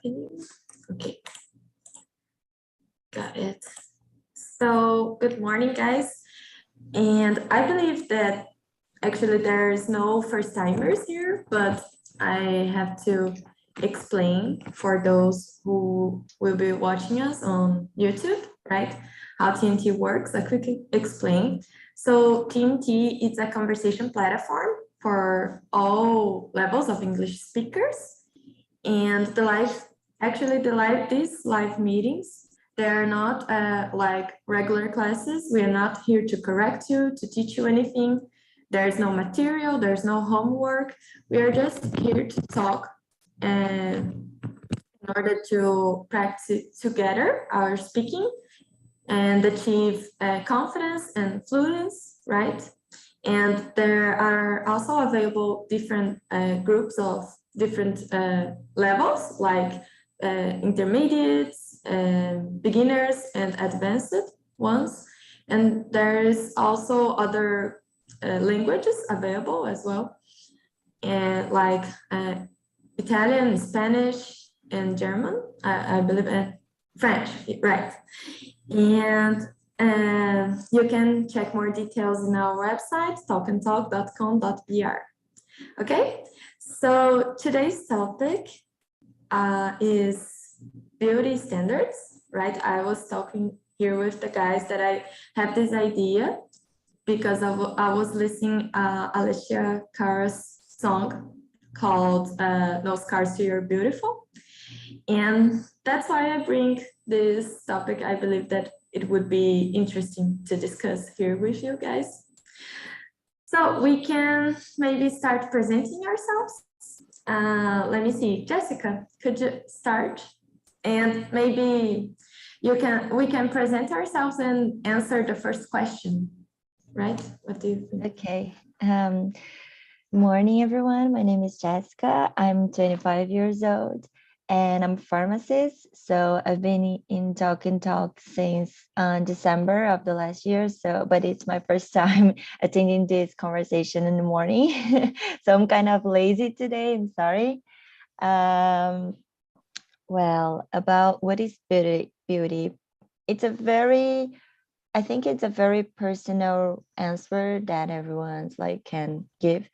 Okay, got it. So good morning, guys. And I believe that actually there's no first timers here, but I have to explain for those who will be watching us on YouTube, right? How TNT works, a quick explain. So TNT is a conversation platform for all levels of English speakers. And these live meetings, they're not like regular classes. We are not here to correct you, to teach you anything. There's no material, there's no homework. We are just here to talk and in order to practice together our speaking and achieve confidence and fluency, right? And there are also available different groups of different levels, like intermediates, beginners, and advanced ones. And there's also other languages available as well, and like Italian, Spanish, and German, I believe, and French, right? And you can check more details in our website, talkandtalk.com.br. Okay, so today's topic is beauty standards, right? I was talking here with the guys that I have this idea because I was listening Alicia Carr's song called No Scars to You're Beautiful. And that's why I bring this topic. I believe that it would be interesting to discuss here with you guys. So we can maybe start presenting ourselves. Let me see, Jessica, could you start? And maybe we can present ourselves and answer the first question, right? What do you think? Okay. Morning, everyone. My name is Jessica. I'm 25 years old and I'm a pharmacist. So I've been in Talk and Talk since December of the last year. But it's my first time attending this conversation in the morning. So I'm kind of lazy today. I'm sorry. Well, about what is beauty? I think it's a very personal answer that everyone's like can give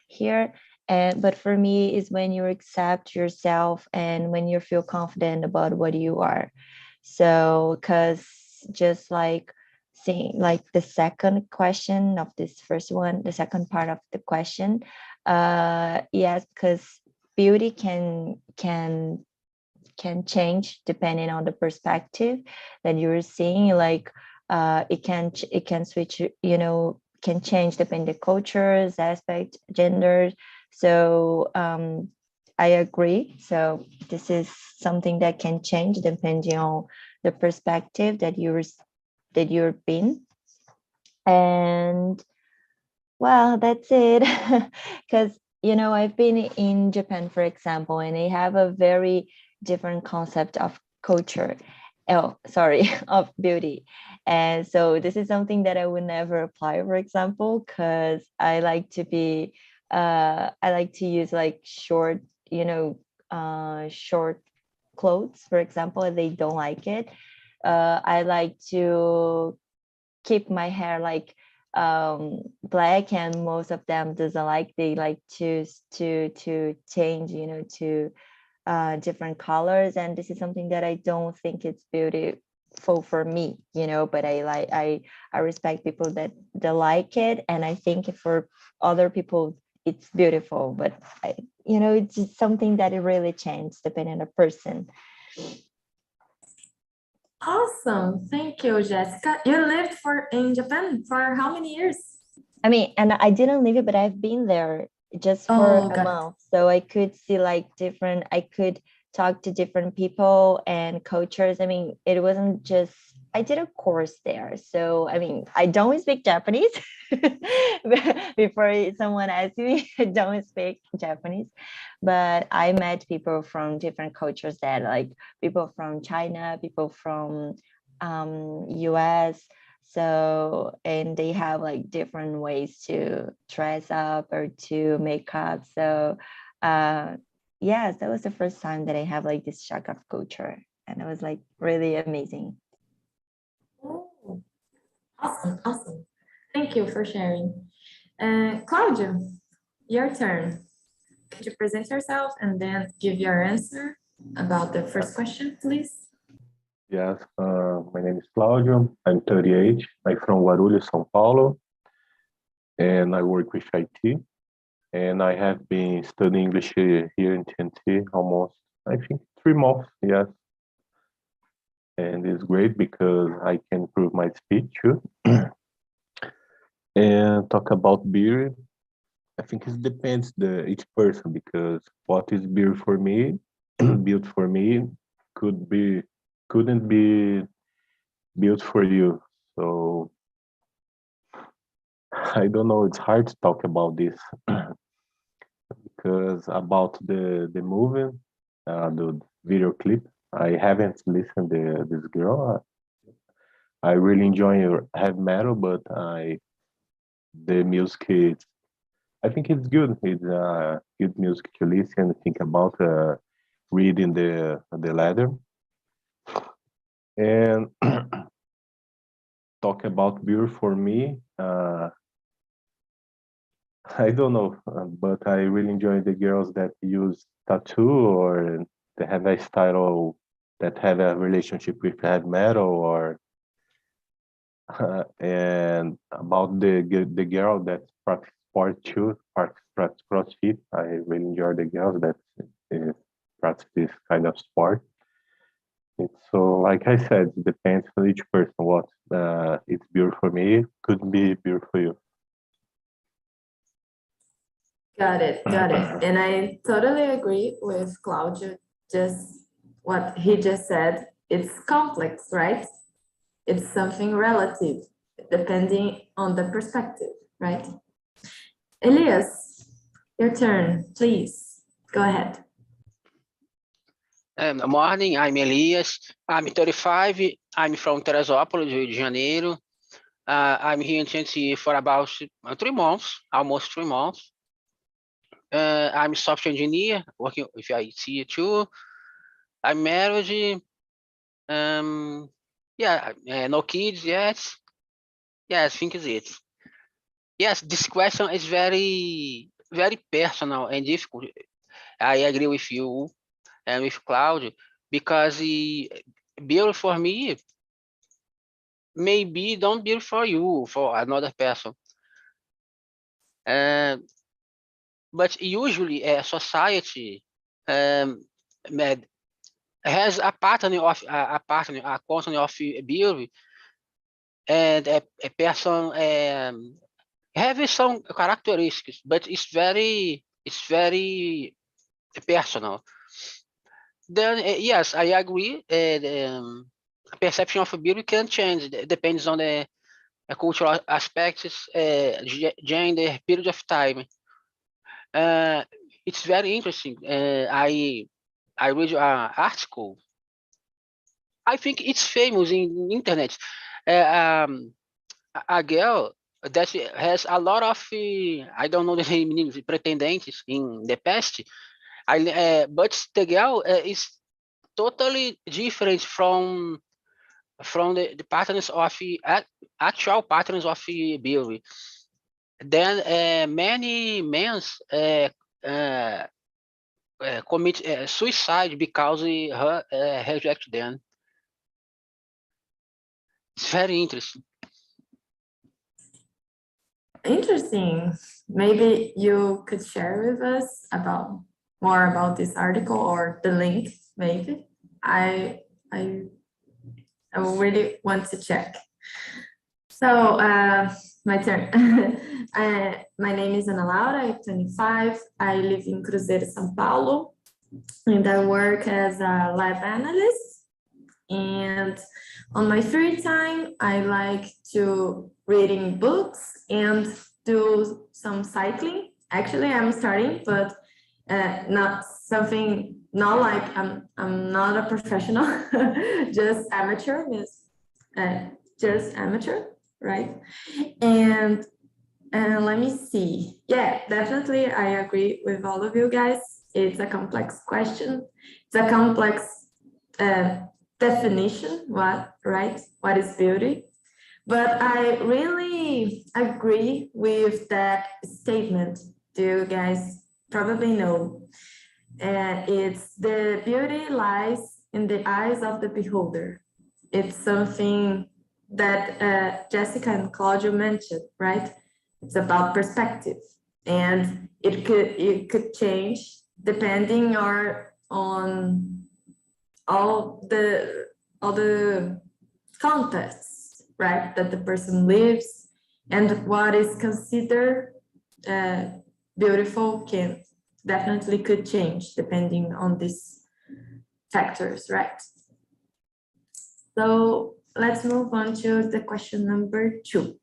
here. But for me is when you accept yourself and when you feel confident about what you are. So because just like saying like the second question of this first one, the second part of the question, yes, because beauty can change depending on the perspective that you're seeing. Like it can switch, can change depending on cultures, aspect, genders. So I agree. So this is something that can change depending on the perspective that you're in. And well, that's it. Because I've been in Japan, for example, and they have a very different concept of culture. Of beauty. And so this is something that I would never apply, for example, because I like to use like short clothes, for example, if they don't like it. I like to keep my hair like black, and most of them doesn't like, they like to change, to different colors, and this is something that I don't think it's beautiful for me, but I respect people that they like it, and I think for other people it's beautiful, but it's just something that it really changes depending on the person. Awesome, thank you, Jessica. You lived in Japan for how many years? I mean, and I didn't live it, but I've been there just for a month. So I could see like I could talk to different people and cultures. I mean, it wasn't just, I did a course there. So, I mean, I don't speak Japanese. Before someone asked me, I don't speak Japanese, but I met people from different cultures, that like people from China, people from US. So, and they have like different ways to dress up or to make up. So yes, that was the first time that I have like this shock of culture, and it was like really amazing. Oh, awesome, awesome. Thank you for sharing. Claudio, your turn. Could you present yourself and then give your answer about the first question, please? Yes, my name is Claudio. I'm 38. I'm from Guarulhos, São Paulo, and I work with IT. And I have been studying English here in TNT almost, I think, 3 months. Yes, and it's great because I can improve my speech too. And talk about beer. I think it depends each person because what is beer for me, built for me, could be couldn't be built for you. So I don't know. It's hard to talk about this because about the movie, the video clip. I haven't listened to this girl. I really enjoy heavy metal, but the music is. I think it's good. It's good music to listen. Think about reading the letter and talk about beer for me. I don't know, but I really enjoy the girls that use tattoo or they have a style that have a relationship with heavy metal or and about the girl that practice sport too, practice CrossFit. I really enjoy the girls that practice this kind of sport. So, like I said, it depends on each person. What it's beer for me could be beer for you. Got it, got it. And I totally agree with Claudio, just what he just said. It's complex, right? It's something relative, depending on the perspective, right? Elias, your turn, please. Go ahead. Morning, I'm Elias. I'm 35. I'm from Teresópolis, Rio de Janeiro. I'm here in TNT for about 3 months, almost 3 months. I'm a software engineer working with IT too. I'm married. Yeah, no kids yet. Yeah, I think it's it. Yes, this question is very, very personal and difficult. I agree with you and with Claudio because beer for me maybe don't beer for you, for another person. But usually society has a pattern of a content of beer, and a person have some characteristics, but it's very personal. Then yes, I agree. Perception of beer can change. It depends on the cultural aspects, gender, period of time. It's very interesting. I read an article. I think it's famous in internet. A girl that has a lot of I don't know the name in English, pretendentes in the past. But the girl is totally different from the patterns of actual patterns of beauty. Then many men commit suicide because her reject them. It's very interesting. Interesting. Maybe you could share with us about more about this article or the link, maybe. I really want to check. So my turn. My name is Ana Laura, I'm 25. I live in Cruzeiro, São Paulo, and I work as a lab analyst. And on my free time, I like to reading books and do some cycling. Actually, I'm starting, but not something, not like I'm not a professional, just amateur, just amateur, right? And let me see. Yeah, definitely, I agree with all of you guys. it's a complex question. It's a complex definition, right? What is beauty? But I really agree with that statement. Do you guys probably know? It's the beauty lies in the eyes of the beholder. It's something that Jessica and Claudio mentioned, right? It's about perspective, and it could change depending on all the contexts, right? That the person lives, and what is considered beautiful can definitely could change depending on these factors, right? So let's move on to the question number 2.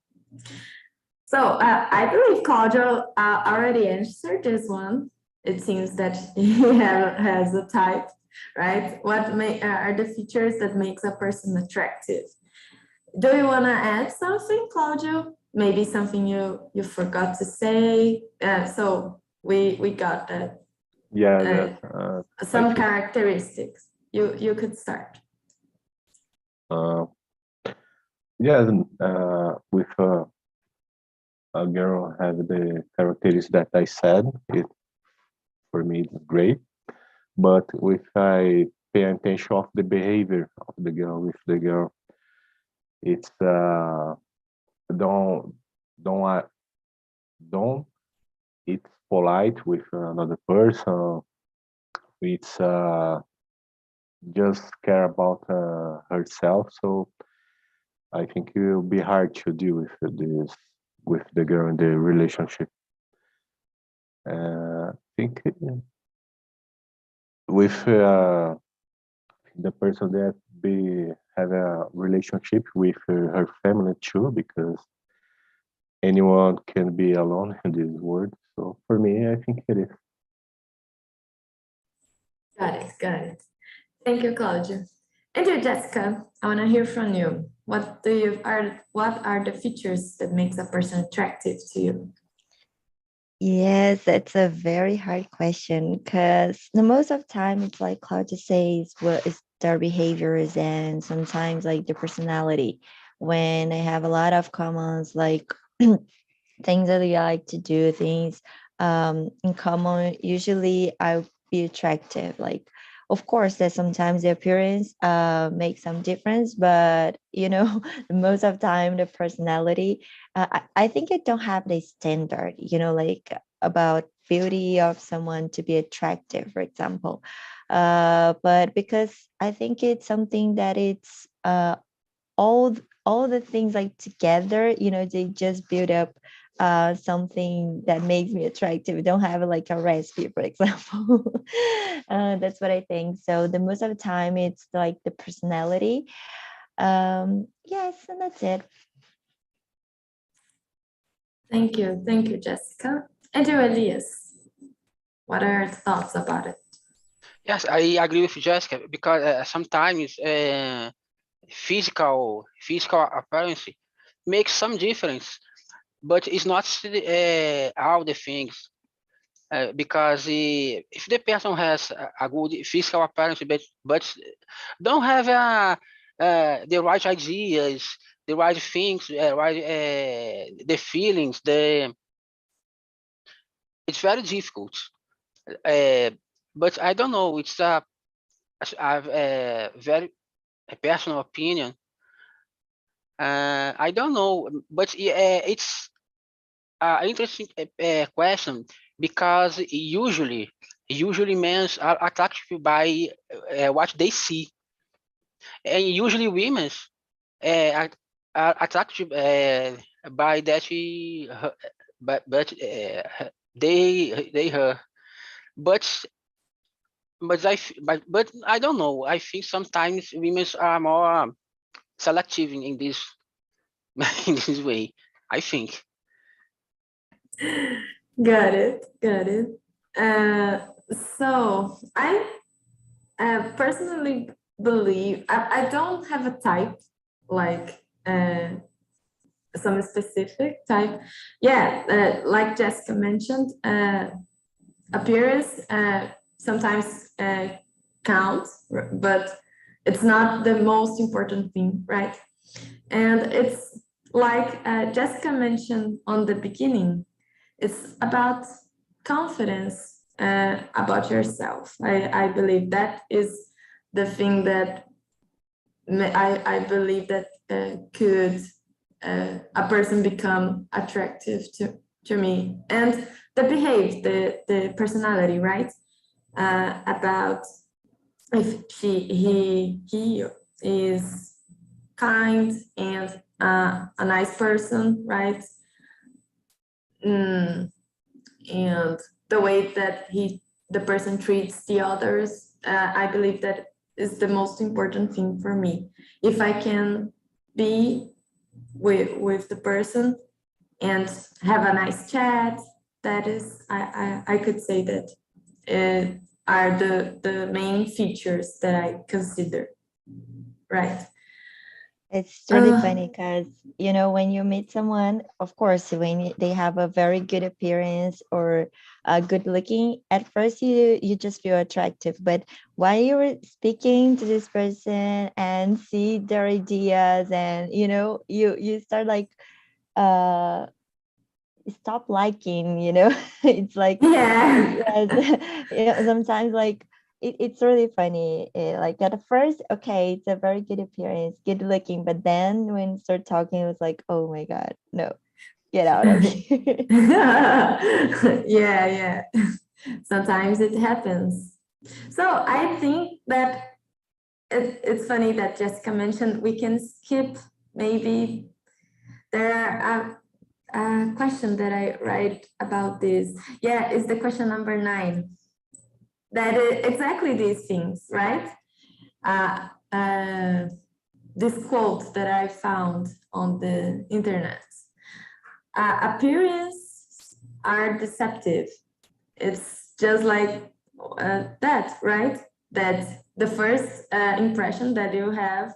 So I believe Claudio already answered this one. It seems that he has a type, right? What are the features that makes a person attractive? Do you want to add something, Claudio? Maybe something you forgot to say? So we got that. Yeah, some characteristics. You could start. Yeah, with a girl have the characteristics that I said, for me it's great. But if I pay attention of the behavior of the girl with the girl, it's don't it's polite with another person. It's just care about herself. So I think it will be hard to deal with this with the girl in the relationship. I think with the person that have a relationship with her family too, because anyone can be alone in this world. So for me, I think it is. Got it. Thank you, Claudio. And you, Jessica, I want to hear from you. What are the features that makes a person attractive to you? Yes, that's a very hard question because the most of the time it's like Claudia says, what is their behaviors and sometimes like the personality. When I have a lot of commons, like things that they like to do, things in common, usually I'll be attractive. Like, of course, that sometimes the appearance makes some difference, but most of the time the personality. I think I don't have the standard, like about beauty of someone to be attractive, for example. But because I think it's something that it's all the things like together, they just build up something that makes me attractive. I don't have like a recipe, for example. That's what I think. So the most of the time it's like the personality. Yes, and that's it. Thank you, Jessica. And you, Elias, what are your thoughts about it? Yes, I agree with Jessica because sometimes physical appearance makes some difference, but it's not all the things. Because if the person has a good physical appearance, but don't have the right ideas, the right things, the feelings, it's very difficult. But I don't know. It's a very personal opinion. I don't know, but it's an interesting question because usually men are attracted by what they see, and usually women are attracted by that but they her. But but I don't know. I think sometimes women are more selective in this in this way, I think. Got it. So I personally believe I don't have a type, like some specific type. Yeah, like Jessica mentioned, appearance sometimes count, but it's not the most important thing, right? And it's like Jessica mentioned on the beginning, it's about confidence about yourself. I believe that is the thing that I believe that could a person become attractive to me. And the the personality, right? About if he is kind and a nice person, right? And the way that the person treats the others, I believe that is the most important thing for me. If I can be with the person and have a nice chat, that is, I could say that are the main features that I consider, right? It's really funny because, you know, when you meet someone, of course, when they have a very good appearance or good looking, at first you just feel attractive. But while you're speaking to this person and see their ideas, and you know, you start like stop liking, you know. It's like, Yeah. yes, yeah, sometimes like it's really funny. Like at first, okay, it's a very good appearance, good looking, but then when start talking, it was like, oh my god, no, get out of here. Yeah. Sometimes it happens. So I think that it's funny that Jessica mentioned we can skip maybe there a question that I write about this. Yeah, it's the question number 9. That is exactly these things, right? This quote that I found on the internet. Appearances are deceptive. It's just like that, right? That the first impression that you have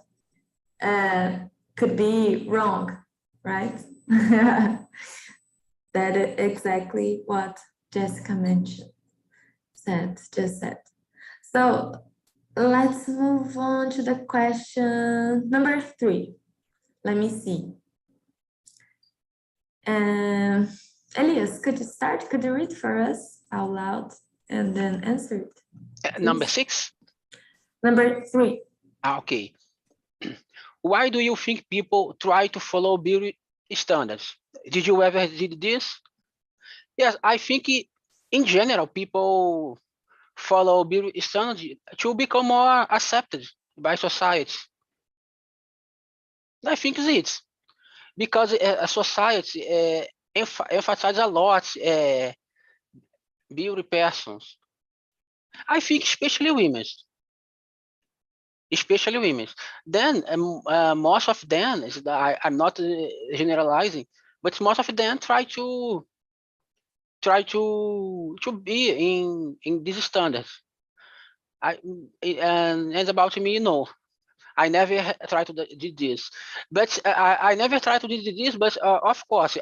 could be wrong, right? That is exactly what Jessica mentioned, just said. So let's move on to the question number 3. Let me see. Elias, could you start? Could you read for us out loud and then answer it? Number 6. Number 3. Okay. Why do you think people try to follow beauty standards? Did you ever did this? Yes, I think in general people follow beauty standards to become more accepted by society. I think it's because a society emphasizes a lot beauty persons. I think especially women. Then most of them I'm not generalizing, but most of them try to be in these standards. And about me, no, I never try to do this, but I never try to do this. But of course,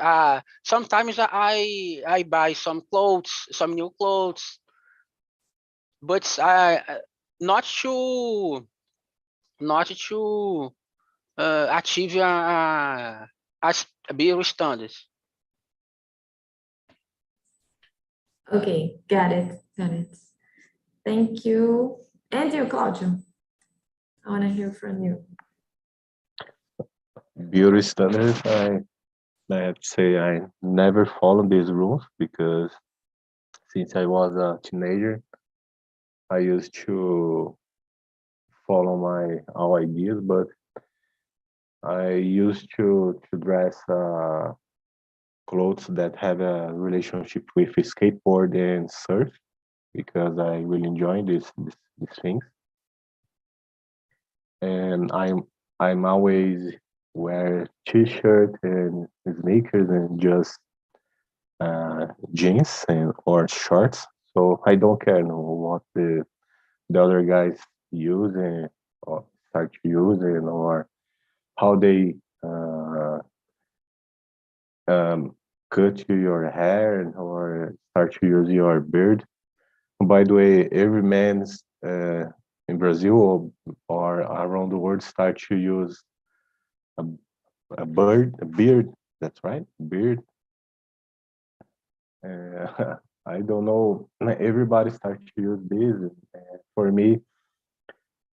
sometimes I buy some clothes, some new clothes, but I not to achieve a beauty standards. Okay, got it. Thank you. And you, Claudio. I want to hear from you. Beauty standards, I have to say I never followed these rules because since I was a teenager, I used to follow my all ideas, but I used to dress clothes that have a relationship with skateboard and surf because I really enjoy these things. And I'm always wear t-shirt and sneakers and just jeans and or shorts. So I don't care what the other guys use and or start using or how they cut your hair or start to use your beard. By the way, every man's in Brazil or around the world start to use a beard. That's right, beard. I don't know. Everybody start to use this. For me,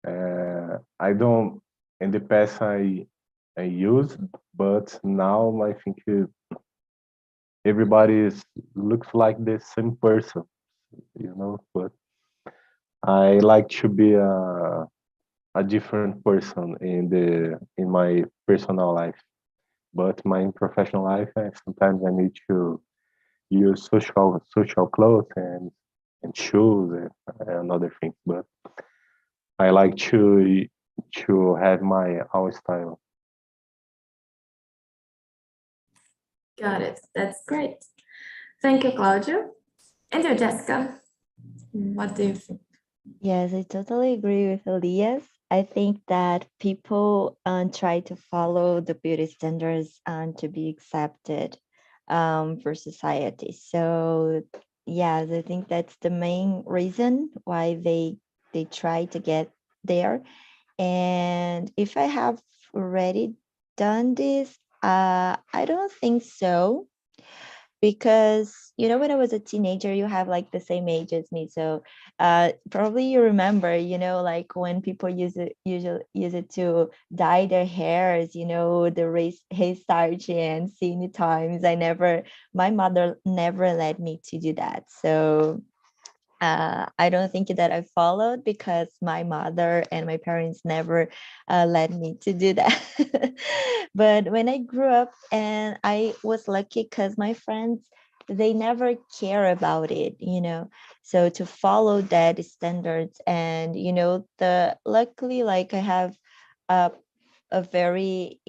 I don't. In the past, I used, but now I think everybody looks like the same person, you know. But I like to be a different person in my personal life. But my professional life, sometimes I need to use social clothes and shoes and other things. But I like to have my own style. Got it. That's great. Thank you, Claudio. And you, Jessica, what do you think? Yes, I totally agree with Elias. I think that people try to follow the beauty standards to be accepted for society. So yes, I think that's the main reason why they try to get there. And if I have already done this, I don't think so, because when I was a teenager, you have like the same age as me, so probably you remember, like when people usually use it to dye their hairs, the race hair starch, and many times my mother never let me to do that. So I don't think that I followed because my mother and my parents never let me to do that. But when I grew up, and I was lucky because my friends, they never care about it, so to follow that standards. And the luckily, like, I have a, a very,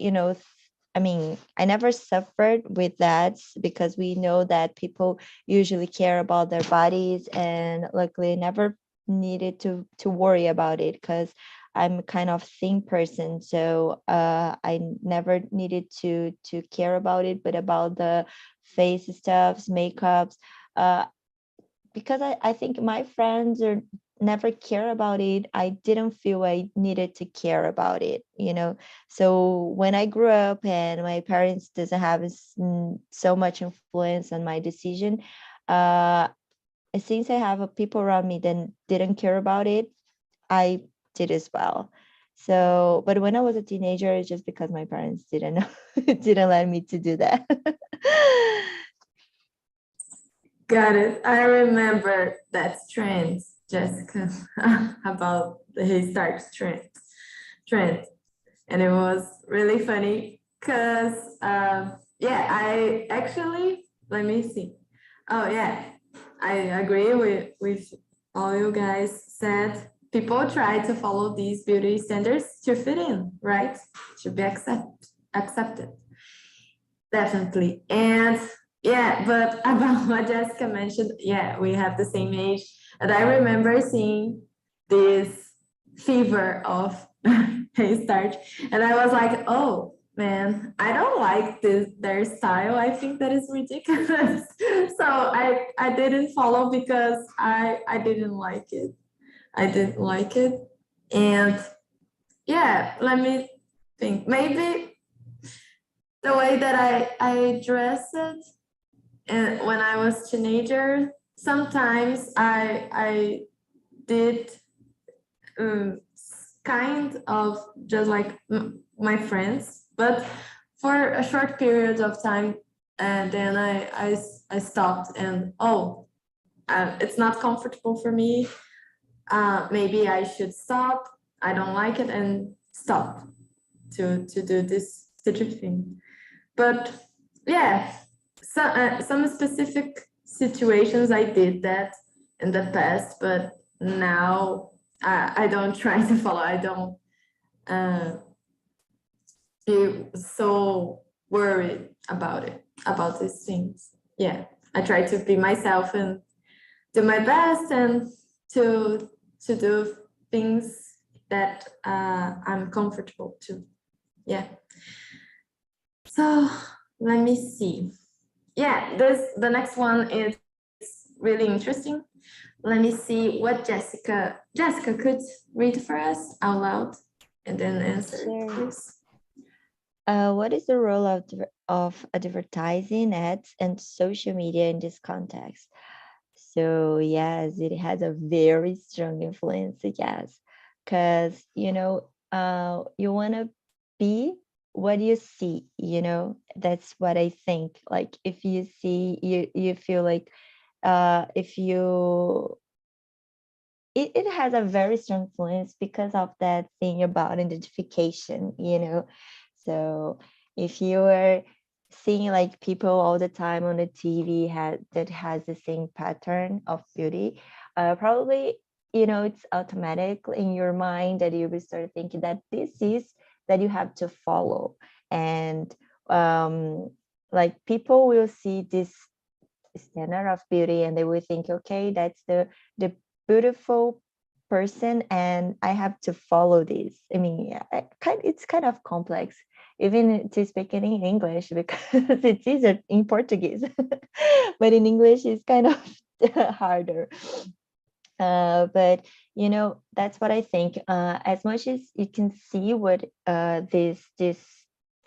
I mean, I never suffered with that, because we know that people usually care about their bodies, and luckily I never needed to worry about it, because I'm kind of thin person. So I never needed to care about it, but about the face stuffs, makeups, uh, because I think my friends are never care about it. I didn't feel I needed to care about it, so when I grew up and my parents doesn't have so much influence on my decision, uh since I have people around me that didn't care about it, I did as well. So but when I was a teenager, it's just because my parents didn't know, didn't let me to do that. Got it. I remember that trend, Jessica, about the hairstyle trend. And it was really funny because, yeah, I actually, let me see. Oh, yeah, I agree with all you guys said. People try to follow these beauty standards to fit in, right? To be accepted. Definitely. And yeah, but about what Jessica mentioned, yeah, we have the same age. And I remember seeing this fever of hair starch. And I was like, oh man, I don't like their style. I think that is ridiculous. So I didn't follow because I didn't like it. I didn't like it. And yeah, let me think. Maybe the way that I dress it, and when I was teenager, sometimes I did kind of just like my friends, but for a short period of time, and then I stopped, and it's not comfortable for me. Maybe I should stop. I don't like it, and stop to do this such a thing. But yeah, some specific situations I did that in the past, but now I don't try to follow. I don't be so worried about it, about these things. Yeah, I try to be myself and do my best, and to do things that I'm comfortable to. Yeah. So let me see. Yeah, the next one is really interesting. Let me see what Jessica could read for us out loud and then answer, Sure. please. What is the role of advertising, ads, and social media in this context? So yes, it has a very strong influence, yes, because you want to be what you see, that's what I think. Like if you see, you feel like if you it has a very strong influence because of that thing about identification, so if you are seeing like people all the time on the TV that has the same pattern of beauty, probably it's automatic in your mind that you will start thinking that this is that you have to follow. And like people will see this standard of beauty and they will think, okay, that's the beautiful person and I have to follow this. I mean, it's kind of complex even to speak in English because it's easier in Portuguese, but in English it's kind of harder. But that's what I think. As much as you can see what this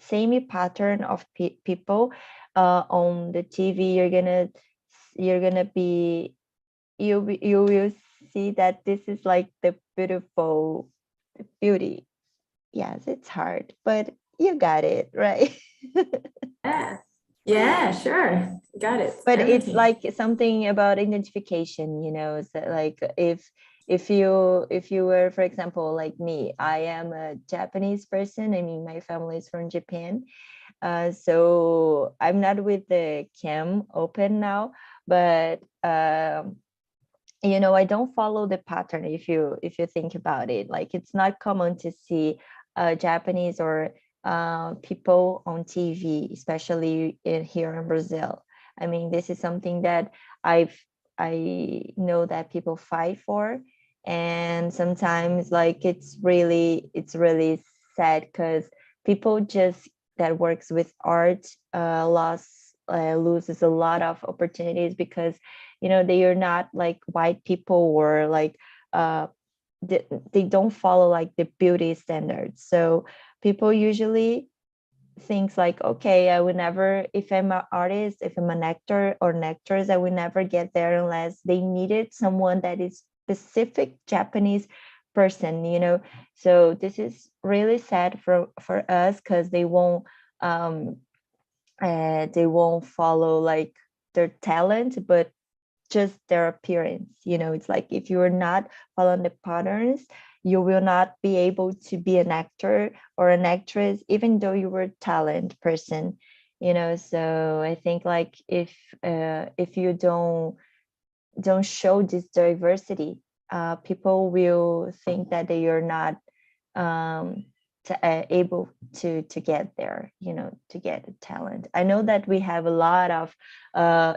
same pattern of people on the TV, you will see that this is like the beautiful beauty. Yes, it's hard, but you got it, right? Yeah, sure, got it. But it's Everything. like something about identification, so like if you were, for example, like me, I am a Japanese person. I mean, my family is from Japan, so I'm not with the cam open now, but I don't follow the pattern. If you think about it, like it's not common to see Japanese or people on TV, especially here in Brazil. I mean, this is something that I know that people fight for, and sometimes like it's really sad because people just that works with art loses a lot of opportunities because they are not like white people or like they don't follow like the beauty standards. So people usually thinks like, okay, I would never, if I'm an artist, if I'm an actor or an actress, I would never get there unless they needed someone that is specific Japanese person. So this is really sad for us because they won't follow like their talent, but just their appearance. It's like if you are not following the patterns, you will not be able to be an actor or an actress, even though you were a talent person. So I think like if you don't show this diversity, people will think that they are not able to get there, to get talent. I know that we have a lot of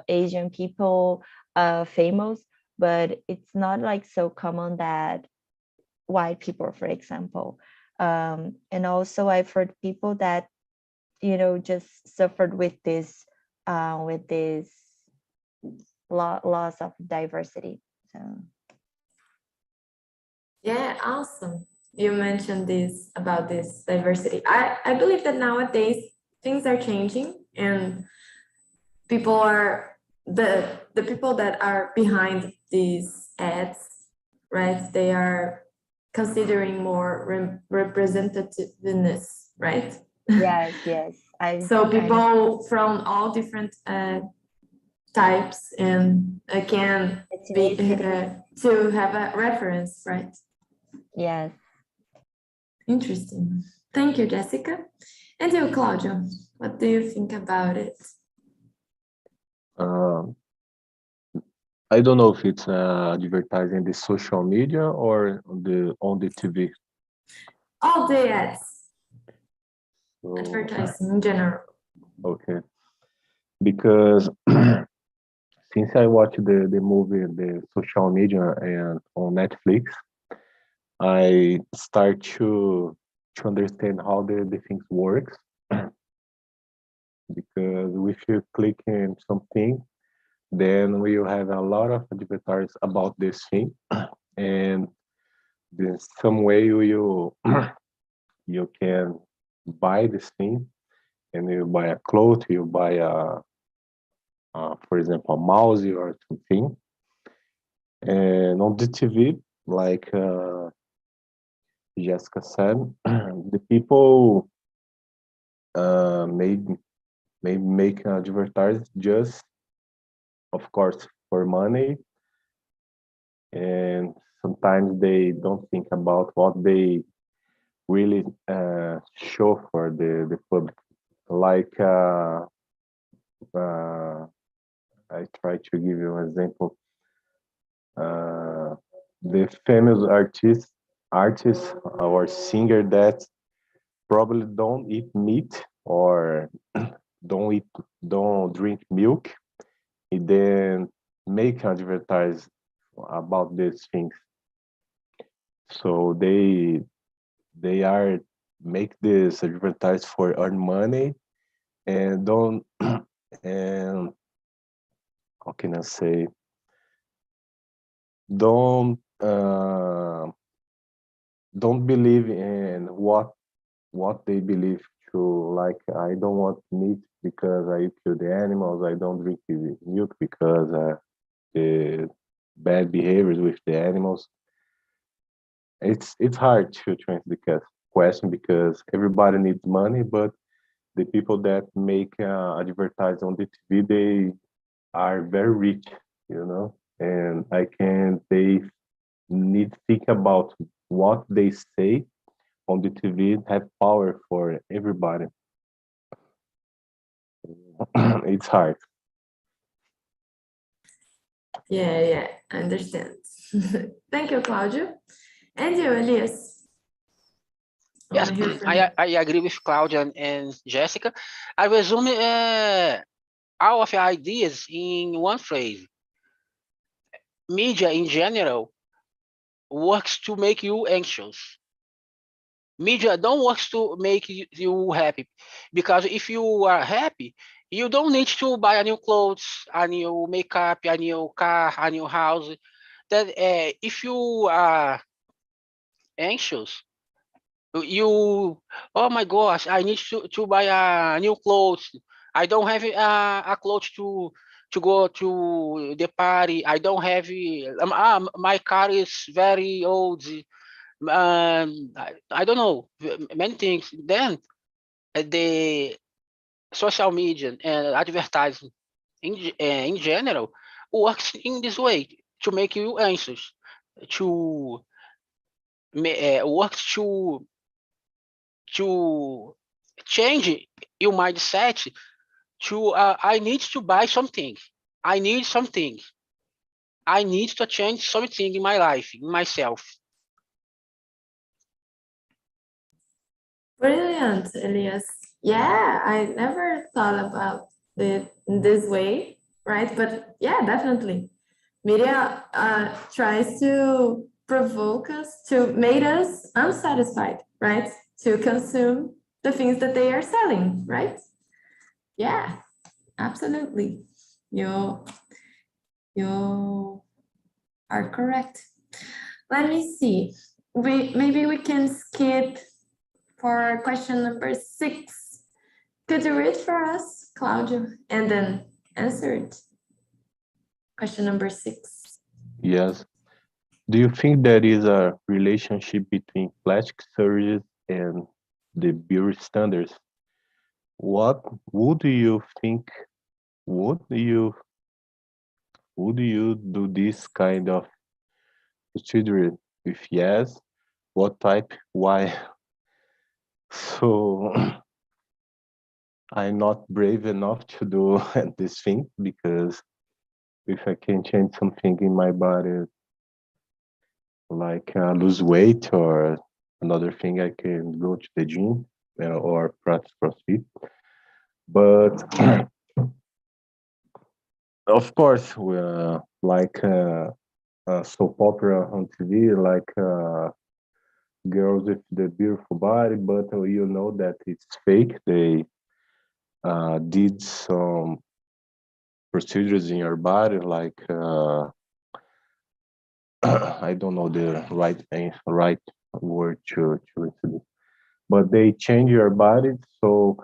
Asian people famous, but it's not like so common that white people, for example. And also I've heard people that just suffered with this loss of diversity. So Yeah, awesome. You mentioned this about this diversity. I believe that nowadays things are changing and people are the people that are behind these ads, right? They are considering more representativeness, right? yes. So people from all different types and can be to have a reference, right? Yes. Interesting. Thank you, Jessica. And you, Claudio, what do you think about it? I don't know if it's advertising the social media or on the TV. All the ads, So, advertising in general. okay, because since I watched the movie, the social media, and on Netflix, I start to understand how the things works. Because if you click in something, then we will have a lot of advertisers about this thing, and in some way you you can buy this thing, and you buy a cloth, you buy for example, a mouse or something, and on the TV, like Jessica said, the people made make advertise just, of course, for money, and sometimes they don't think about what they really show for the public. Like I try to give you an example. The famous artist or singer that probably don't eat meat or don't drink milk, and then make advertise about these things. So they are make this advertise for earn money, and don't and how can I say, don't don't believe in what they believe to. Like, I don't want meat because I kill the animals, I don't drink the milk because the bad behaviors with the animals. It's hard to answer the question because everybody needs money, but the people that make advertise on the TV, they are very rich, you know, and I can they need to think about what they say on the TV have power for everybody. It's hard. Yeah, I understand. Thank you, Claudio. And you, Elias? I Yes, wanna hear from you. I agree with Claudia and Jessica. I resume all of the ideas in one phrase. Media in general works to make you anxious. Media don't works to make you happy, because if you are happy, you don't need to buy a new clothes, a new makeup, a new car, a new house. That if you are anxious, you, oh my gosh, I need to buy a new clothes. I don't have a clothes to go to the party. I don't have my car is very old. I don't know, many things. Then the social media and advertising in general works in this way to make you anxious, to works to change your mindset to I need to buy something. I need something. I need to change something in my life, in myself. Brilliant, Elias. Yeah, I never thought about it in this way, right? But yeah, definitely. Media tries to provoke us, to make us unsatisfied, right? To consume the things that they are selling, right? Yeah, absolutely. You are correct. Let me see. Maybe we can skip for question number 6. Could you read for us, Claudio, and then answer it? Question number 6. Yes. Do you think there is a relationship between plastic surgeries and the beauty standards? What would you think? Would you do this kind of procedure? If yes, what type? Why? So I'm not brave enough to do this thing, because if I can change something in my body, like lose weight or another thing, I can go to the gym or practice CrossFit. But of course, like soap opera on TV, like girls with the beautiful body, but you know that it's fake. They did some procedures in your body, like I don't know the right word to introduce, but they change your body so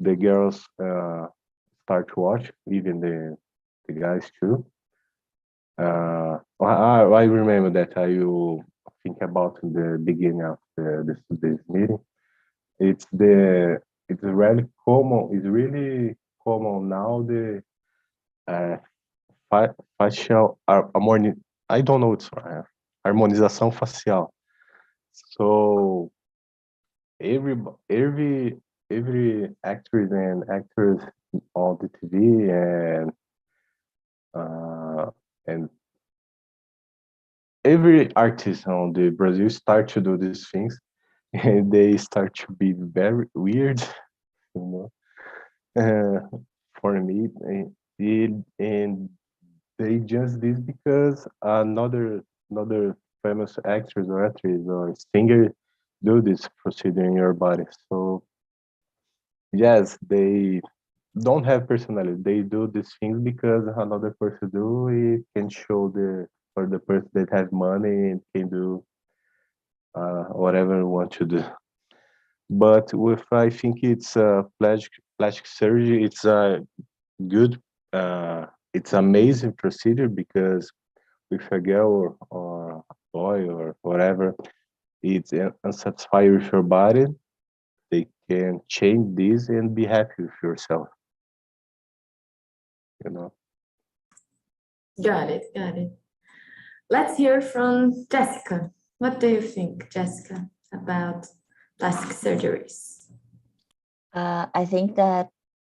the girls start to watch, even the guys too. I remember that I will think about the beginning of this meeting. It's really common. It's really common now. The uh, facial I don't know. It's harmonização facial. So every every every actors and actors on the TV and every artist on the Brazil start to do these things, and they start to be very weird, you know. For me, and they just did because another famous actors or actress or singer do this procedure in your body. So yes, they don't have personality. They do these things because another person do it can show for the person that has money and can do whatever you want to do. But with I think it's plastic surgery. It's a good, it's amazing procedure because with a girl or boy or whatever, it's unsatisfied with your body. They can change this and be happy with yourself. You know. Got it, got it. Let's hear from Jessica. What do you think, Jessica, about plastic surgeries? I think that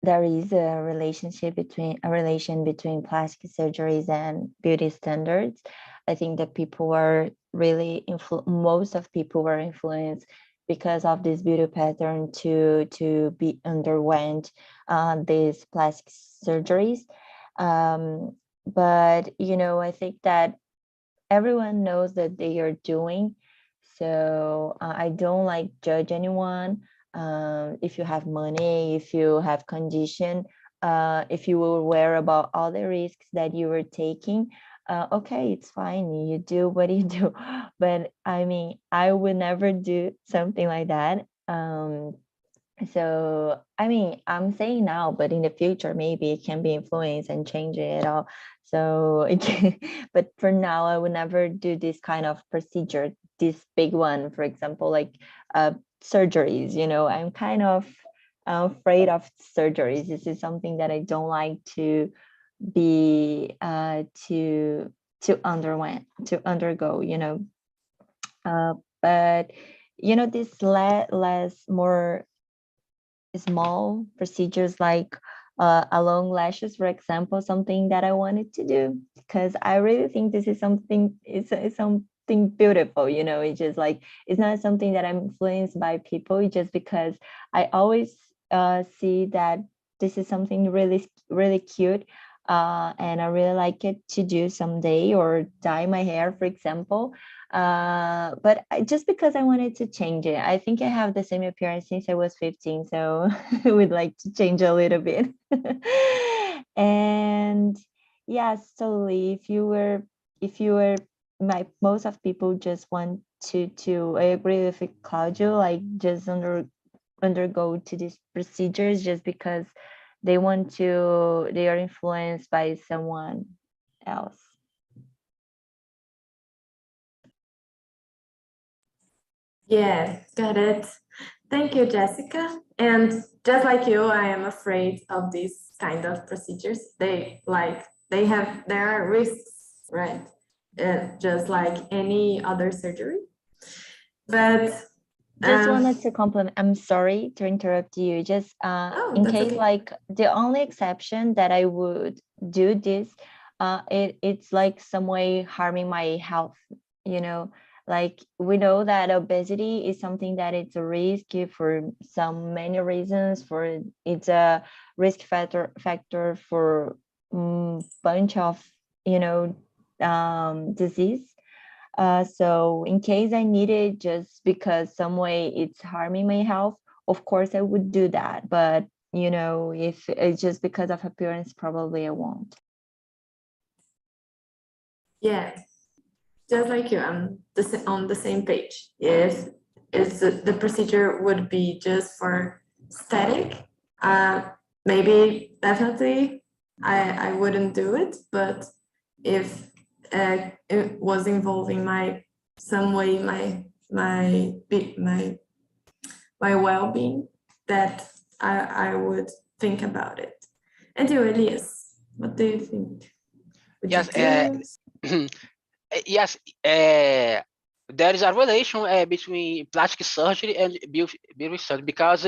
there is a relation between plastic surgeries and beauty standards. I think that people are really most of people were influenced because of this beauty pattern to be underwent these plastic surgeries. But I think that everyone knows that they are doing. So I don't like judge anyone. If you have money, if you have condition, if you were aware about all the risks that you were taking, okay, it's fine. You do what you do. But I mean, I would never do something like that. So I mean, I'm saying now, but in the future, maybe it can be influenced and change it all. So but for now, I would never do this kind of procedure, this big one, for example, like surgeries. I'm kind of afraid of surgeries. This is something that I don't like to be to undergo. But this less more small procedures like along lashes, for example, something that I wanted to do because I really think this is something, it's something beautiful. It's just like, it's not something that I'm influenced by people, just because I always see that this is something really, really cute. And I really like it to do someday, or dye my hair, for example. But just because I wanted to change it. I think I have the same appearance since I was 15, so I would like to change a little bit. And yes, totally. If you were most of people just want to I agree with Claudio, like just undergo to these procedures just because they are influenced by someone else. Yeah, got it. Thank you, Jessica. And just like you, I am afraid of these kind of procedures. There are risks, right? Just like any other surgery. But just wanted to compliment. I'm sorry to interrupt you. Just in case, okay. like the only exception that I would do this, it's like some way harming my health. Like we know that obesity is something that it's a risk for many reasons. For it's a risk factor for bunch of disease. So in case I need it, just because some way it's harming my health, of course I would do that. But you know, if it's just because of appearance, probably I won't. Yeah, just like you, I'm on the same page. If the procedure would be just for static, maybe definitely I wouldn't do it. But if it was involving some way my well-being, that I would think about it. And you, Elias, what do you think? Would you Yes, do? yes, there is a relation between plastic surgery and beauty surgery, because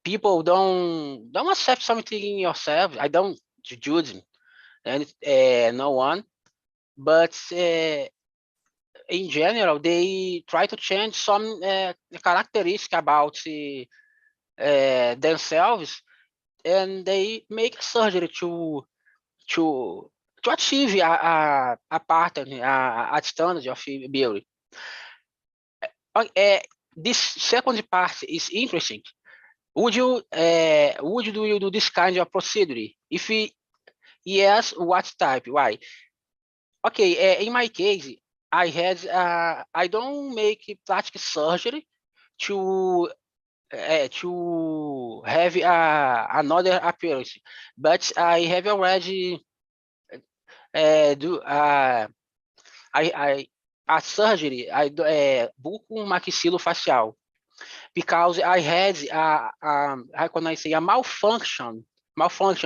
people don't accept something in yourself. I don't judge them, and no one, but in general, they try to change some characteristic about themselves, and they make surgery to achieve a pattern, a standard of beauty. This second part is interesting. Would you do this kind of procedure? If yes, what type? Why? Okay, in my case, I don't make plastic surgery to have another appearance, but I have already do a surgery. I buco maxilofacial, because I had how can I say, a malfunction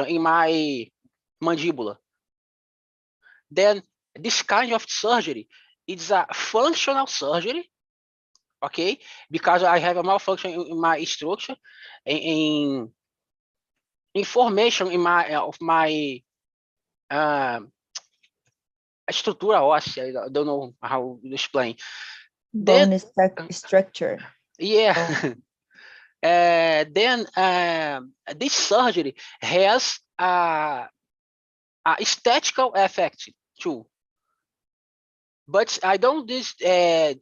in my mandibula. Then this kind of surgery is a functional surgery, okay? Because I have a malfunction in my structure, in information in my of my estrutura óssea. I don't know how to explain. Bone Then, structure. yeah. Then this surgery has a aesthetical effect too, but I don't this it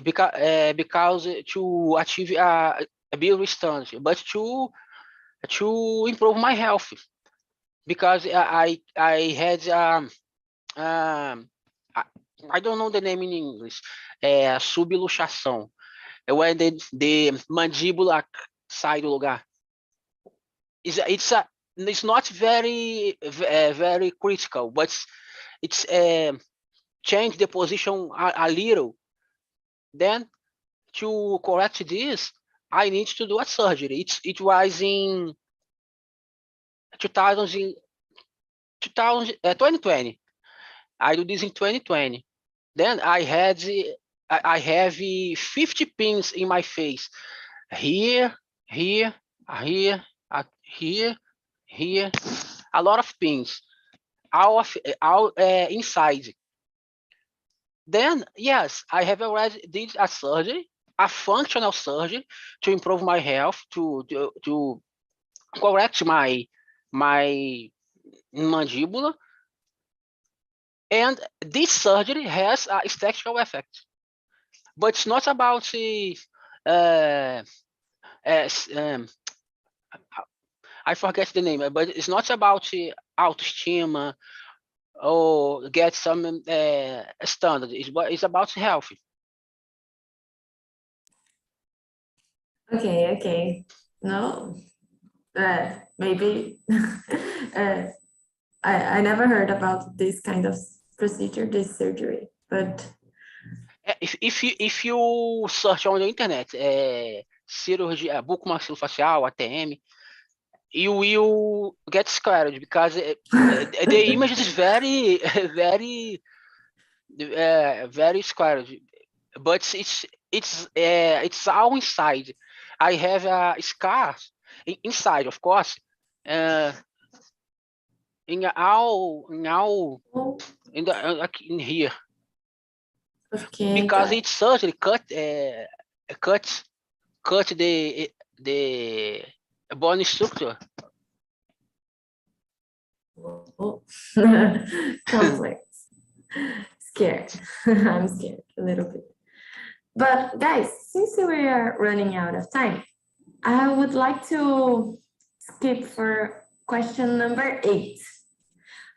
because to achieve a beauty standard, but to improve my health, because I had I don't know the name in English, subluxação, when the mandíbula sai do lugar. It's not very very critical, but it's change the position a little. Then to correct this, I need to do a surgery. It was in 2020. I do this in 2020. Then I have 50 pins in my face, here, here, here, here, a lot of pins, all inside. Then yes, I have already did a surgery, a functional surgery, to improve my health, to correct my mandibula, and this surgery has a aesthetical effect, but it's not about I forget the name, but it's not about autoestima or get some standard. It's about health. Okay. No, maybe I never heard about this kind of procedure, this surgery, but If you search on the internet, cirurgia bucomaxilofacial, ATM, you will get scared, because the image is very very scared, but it's all inside. I have a scar inside, of course, in here, okay. because it's surgery cut the bone structure. Oh. Complex. Scared. I'm scared a little bit. But guys, since we are running out of time, I would like to skip for question number 8.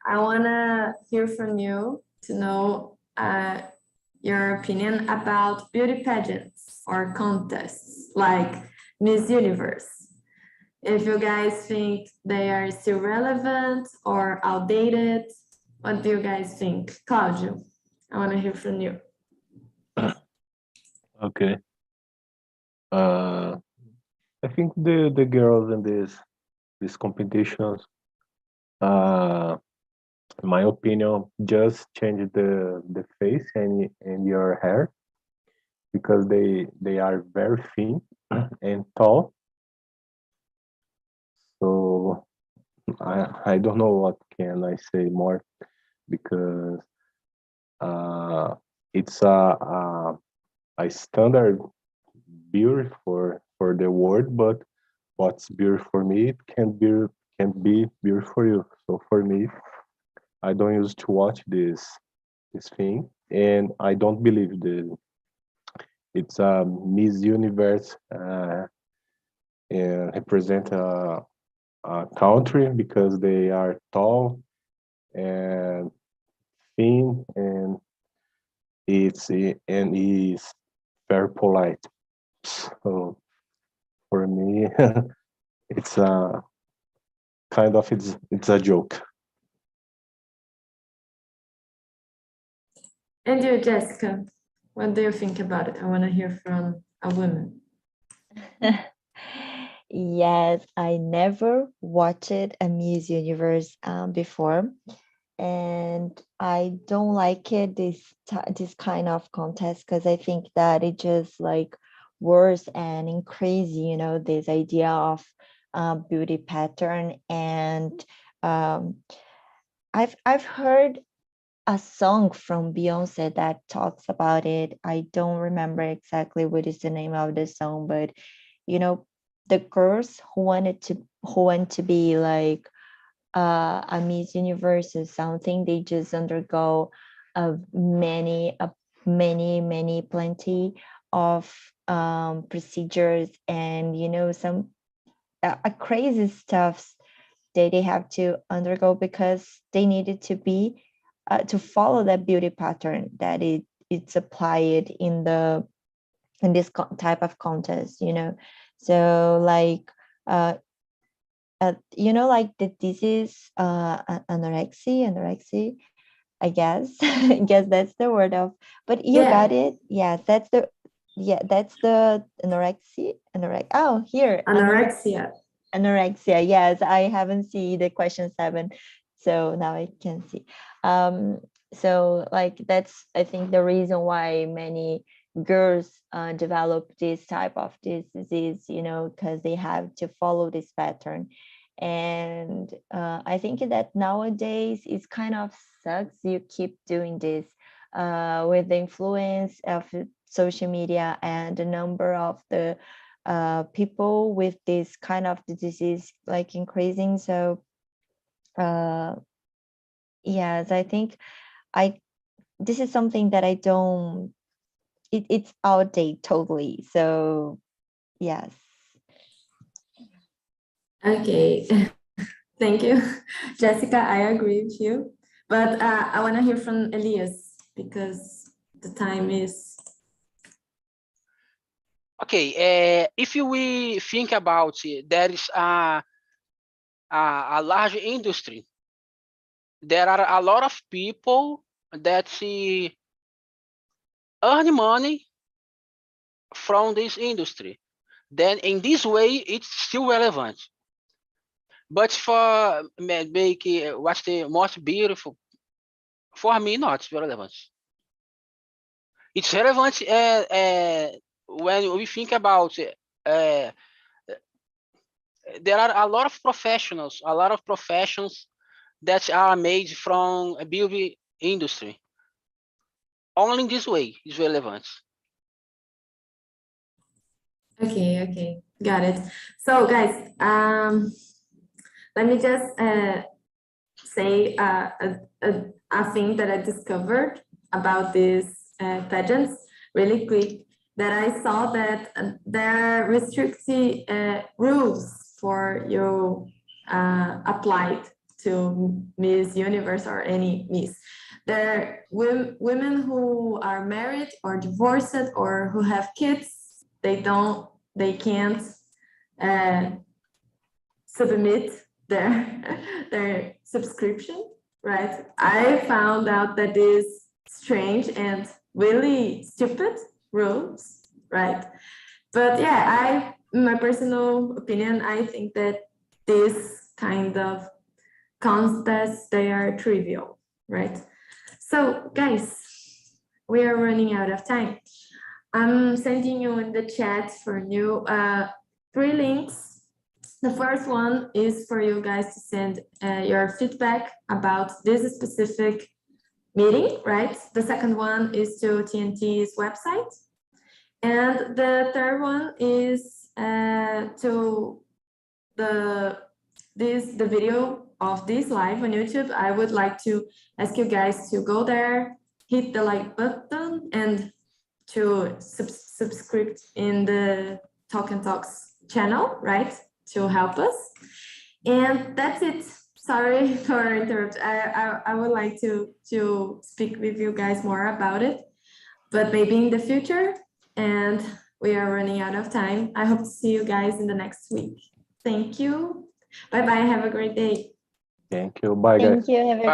I wanna hear from you to know your opinion about beauty pageants or contests like Miss Universe. If you guys think they are still relevant or outdated, what do you guys think? Claudio, I want to hear from you. Okay. I think the girls in these competitions, in my opinion, just change the face and your hair, because they are very thin and tall. So I don't know what can I say more, because it's a standard beauty for the world, but what's beauty for me it can't be beauty for you. So for me, I don't used to watch this thing, and I don't believe it's a Miss Universe and represent a country because they are tall and thin, and is very polite. So for me, it's a kind of it's a joke. And you, Jessica, what do you think about it? I want to hear from a woman. Yes, I never watched a Miss Universe before, and I don't like it this kind of contest, because I think that it just like worse and increase, this idea of beauty pattern. And I've heard a song from Beyonce that talks about it. I don't remember exactly what is the name of the song, but the girls who want to be like a Miss Universe or something, they just undergo many plenty of procedures, and some crazy stuffs that they have to undergo, because they needed to be to follow that beauty pattern that it's applied in this type of contest. So like like the disease anorexia, I guess. I guess that's the word of, but you got it. Yes, that's the anorexia. Oh, here, anorexia. Yes, I haven't seen the question 7, so now I can see. So like that's, I think, the reason why many girls develop this type of disease, because they have to follow this pattern. And I think that nowadays it's kind of sucks you keep doing this with the influence of social media and the number of the people with this kind of disease like increasing. So yes, I think this is something that I don't, it's outdated totally. So yes. Okay, thank you, Jessica. I agree with you, but I want to hear from Elias because the time is. Okay, if we think about it, there is a large industry. There are a lot of people that earn money from this industry. Then in this way, it's still relevant. But for make what's the most beautiful, for me, not relevant. It's relevant when we think about there are a lot of professionals, a lot of professions that are made from a beauty industry. Only in this way is relevant. Okay, got it. So guys, let me just say a thing that I discovered about these pageants really quick, that I saw that there are restrictive rules before you applied to Miss Universe or any Miss. There are women who are married or divorced or who have kids. They can't submit their subscription, right? I found out that is strange and really stupid rules, right? But yeah, in my personal opinion, I think that this kind of contests, they are trivial, right? So guys, we are running out of time. I'm sending you in the chat for new 3 links. The first one is for you guys to send your feedback about this specific meeting, right? The second one is to TNT's website. And the third one is to the video of this live on YouTube. I would like to ask you guys to go there, hit the like button, and to subscribe in the Talk and Talks channel, right? To help us. And that's it. Sorry for interrupt. I would like to speak with you guys more about it, but maybe in the future. And we are running out of time. I hope to see you guys in the next week. Thank you. Bye-bye. Have a great day. Thank you. Bye, guys. Thank you. Have a